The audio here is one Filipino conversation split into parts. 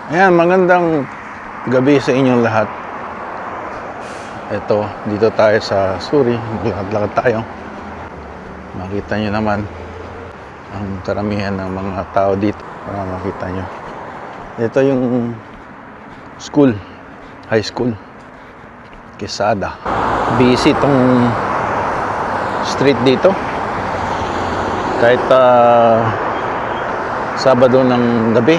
Ayan, magandang gabi sa inyong lahat. Ito, dito tayo sa Suri. Maglakad-lakad tayo. Makita nyo naman ang karamihan ng mga tao dito. Para makita nyo. Ito yung school, high school. Quesada. Busy itong street dito. Kahit Sabado ng gabi,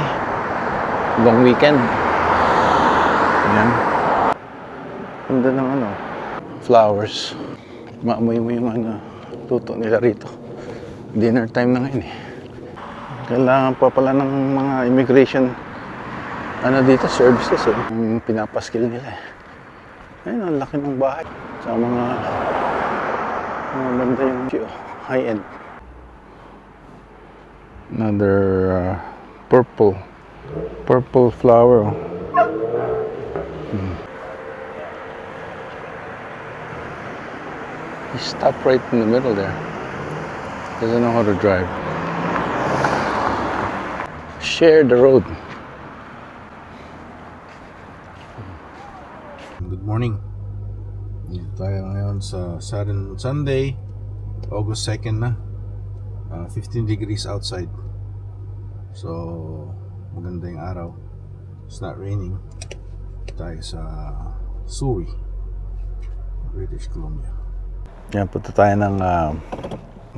long weekend. Ayan. Ganda ng flowers. Maamoy mo yung tuto nila rito. Dinner time na ngayon eh. Kailangan pa pala ng mga immigration dito, services eh. Ang pinapaskil nila eh. Ayun, ang laki ng bahay. Sa mga banda yung high-end. Another purple flower. He stopped right in the middle there. Doesn't know how to drive. Share the road. Good morning. Dito tayo ngayon sa Sunday, August 2nd na. 15 degrees outside. So, maganda yung araw. It's not raining. Tayo sa Suri, British Columbia. Yan, punta tayo ng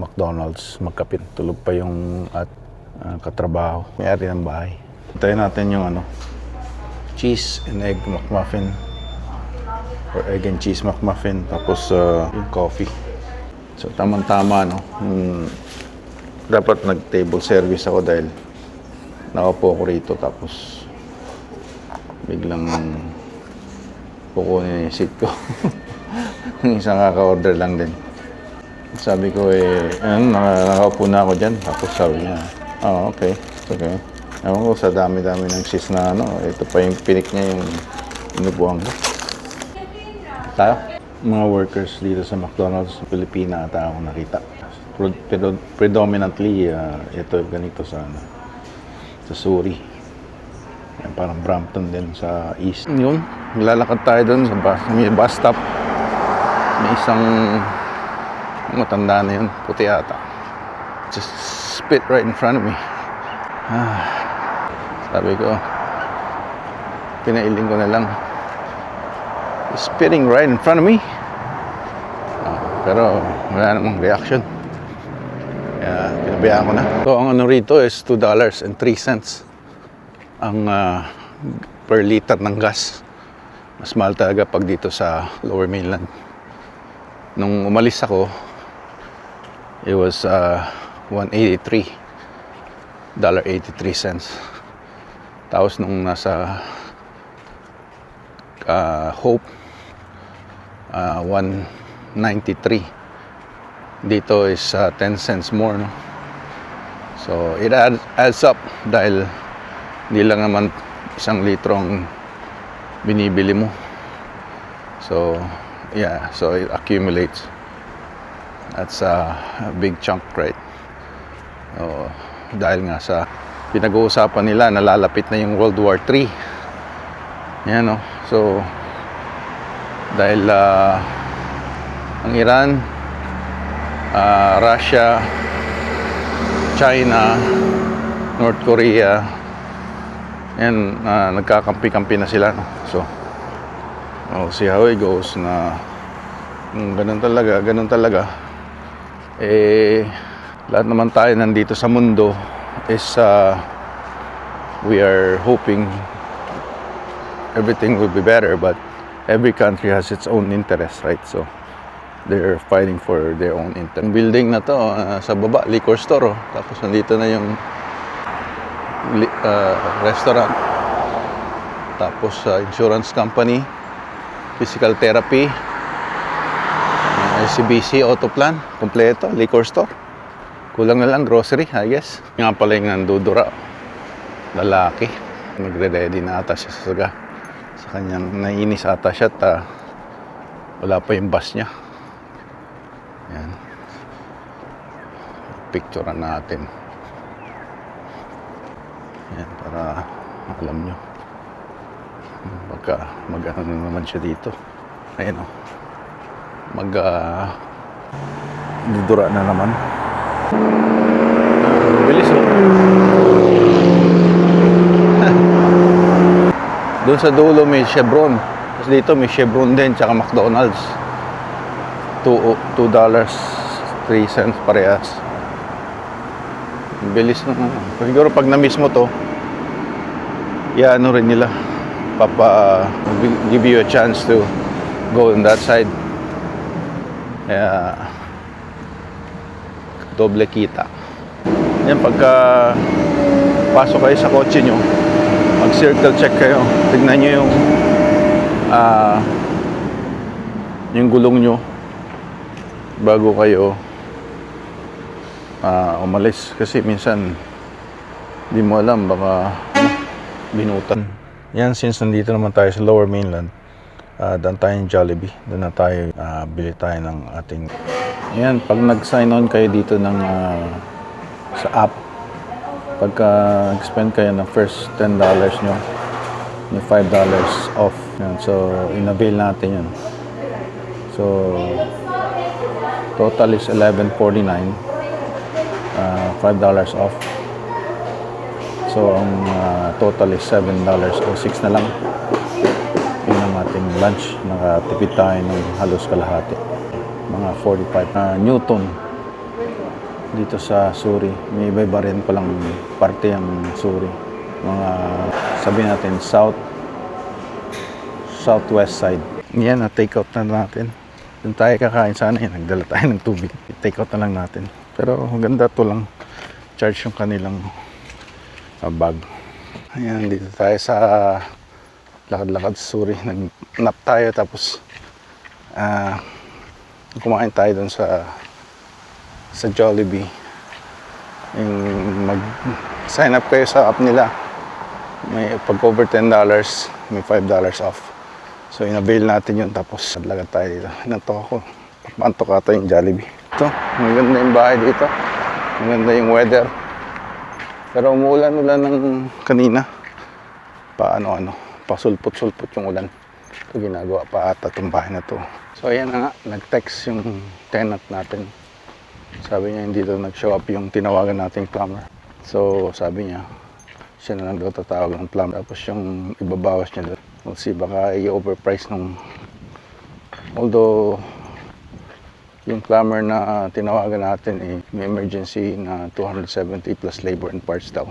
McDonald's. Magkapit. Tulog pa yung katrabaho. May-ari ng bahay. Tayo natin yung cheese and egg McMuffin. Or egg and cheese McMuffin. Tapos yung coffee. So, tamang-tama, no? Dapat nag-table service ako dahil nakaupo ako rito tapos biglang kukunin yung seat ko. Yung isang kaka-order lang din. Sabi ko nakaupo na ako dyan. Tapos sabi niya, okay, it's okay. Ewan ko sa dami-dami ng cheese na ito pa yung pinik niya yung inubuhan ko. Tayo, mga workers dito sa McDonald's sa Pilipina ata ako nakita. Predominantly ito ganito sa Suri. Yan, parang Brampton din sa east. Yun, lalakad tayo doon sa bus stop. May isang matanda na yun, puti ata. Just spit right in front of me. Sabi ko, pinailing ko na lang. Spitting right in front of me. Pero wala namang reaction. Kaya pinabayaan ko na. So ang rito is $2.03 ang per liter ng gas. Mas mahal talaga pag dito sa Lower Mainland. Nung umalis ako, it was $1.83. Tapos nung nasa Hope, $1.93. Dito is 10 cents more, no? So it adds up dahil hindi lang naman 1 litro ang binibili mo. So yeah, so it accumulates. That's a big chunk, right? Dahil nga sa pinag-uusapan nila, nalalapit na yung World War III. Yan, no? So dahil ang Iran, Russia, China, North Korea, yan, nagkakampi-kampi na sila, no? So see how it goes na ganun talaga lahat naman tayo nandito sa mundo is we are hoping everything will be better, but every country has its own interest, right? So they're fighting for their own interest. Yung building na to, sa baba, liquor store, tapos nandito na yung restaurant, tapos insurance company, physical therapy, ICBC, auto plan, kompleto, liquor store. Kulang na lang grocery, I guess. Nga pala yung nandudura, lalaki. Nagre-ready na ata siya sa kanyang naiinis ata siya at wala pa yung bus niya. Yan. Picturean natin. Yan, para alam nyo. Baka mag-ano naman siya dito. Ayun o. Dudura na naman. Bilis o. Doon sa dulo may Chevron. Tapos dito may Chevron din, tsaka McDonald's. $2.03 parehas. Bilis na naman. Siguro pag na-miss mo to, ano rin nila. Give you a chance to go on that side. Kaya doble kita. Yan, pagka pasok kayo sa kotse nyo, mag circle check kayo. Tignan nyo yung gulong nyo bago kayo umalis. Kasi minsan di mo alam, baka binutan. Yan, since nandito naman tayo sa Lower Mainland, daan tayo ng Jollibee. Doon na tayo, bili tayo ng ating... Yan, pag nag-sign on kayo dito ng sa app, pagka spend kayo ng first $10 nyo, may $5 off. Yan, so, in-avail natin yun. So, total is $11.49, $5 off. So, ang total is $7 o 6 na lang. Yun ang ating lunch. Nakatipid tayo ng halos kalahati. Mga 45 Newton dito sa Suri. May iba-iba rin palang parte ang Suri. Mga, sabi natin, southwest side. Yan, na-take out na natin. Doon tayo kakain sana. Yan, nagdala tayo ng tubig. Take out na lang natin. Pero ganda to lang. Charge yung kanilang bag. Ayan, dito tayo sa lakad-lakad sa Suri. Nag-nap tayo tapos kumain tayo dun sa Jollibee. Yung mag-sign up kayo sa app nila. May pag over $10, may $5 off. So in-avail natin yun tapos lagad tayo dito. Nantok ako. Pantok ata yung Jollibee. Ito, maganda yung bahay dito. Maganda yung weather. Pero umuulan-ulan ng kanina. Pasulpot-sulpot yung ulan. Ito ginagawa pa ata itong bahay na to. So ayan na nga, nag-text yung tenant natin. Sabi niya hindi daw nag-show up yung tinawagan nating plumber. So sabi niya, siya na lang daw tatawag ng plumber. Tapos yung ibabawas niya doon. We'll see, baka i-overprice nung... Although yung plumber na tinawagan natin may emergency na 270 plus labor and parts daw.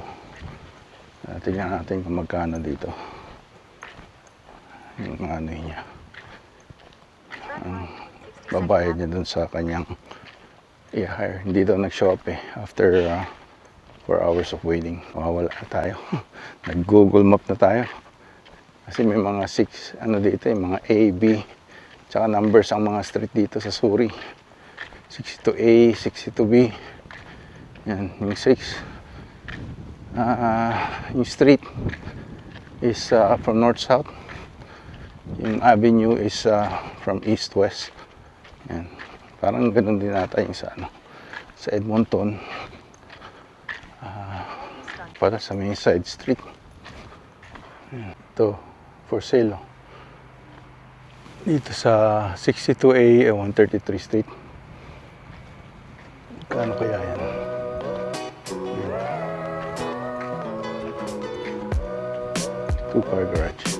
Tingnan natin kung magkano dito yung ano niya, ang babayad niya dun sa kanyang i-hire. Hindi daw nag-show up after 4 hours of waiting. Mawawala na tayo. Nag-Google Map na tayo kasi may mga 6 ano dito, yung mga A, B tsaka numbers ang mga street dito sa Suri. 62A, 62B. Yan, yung 6. Yung street is from north-south. Yung avenue is from east-west. Yan. Parang ganun din nata yung sa Edmonton. Para sa main side street. Yan. Ito, for sale. Dito sa 62A, 133 Street. Kano kaya yan? Two-car garage.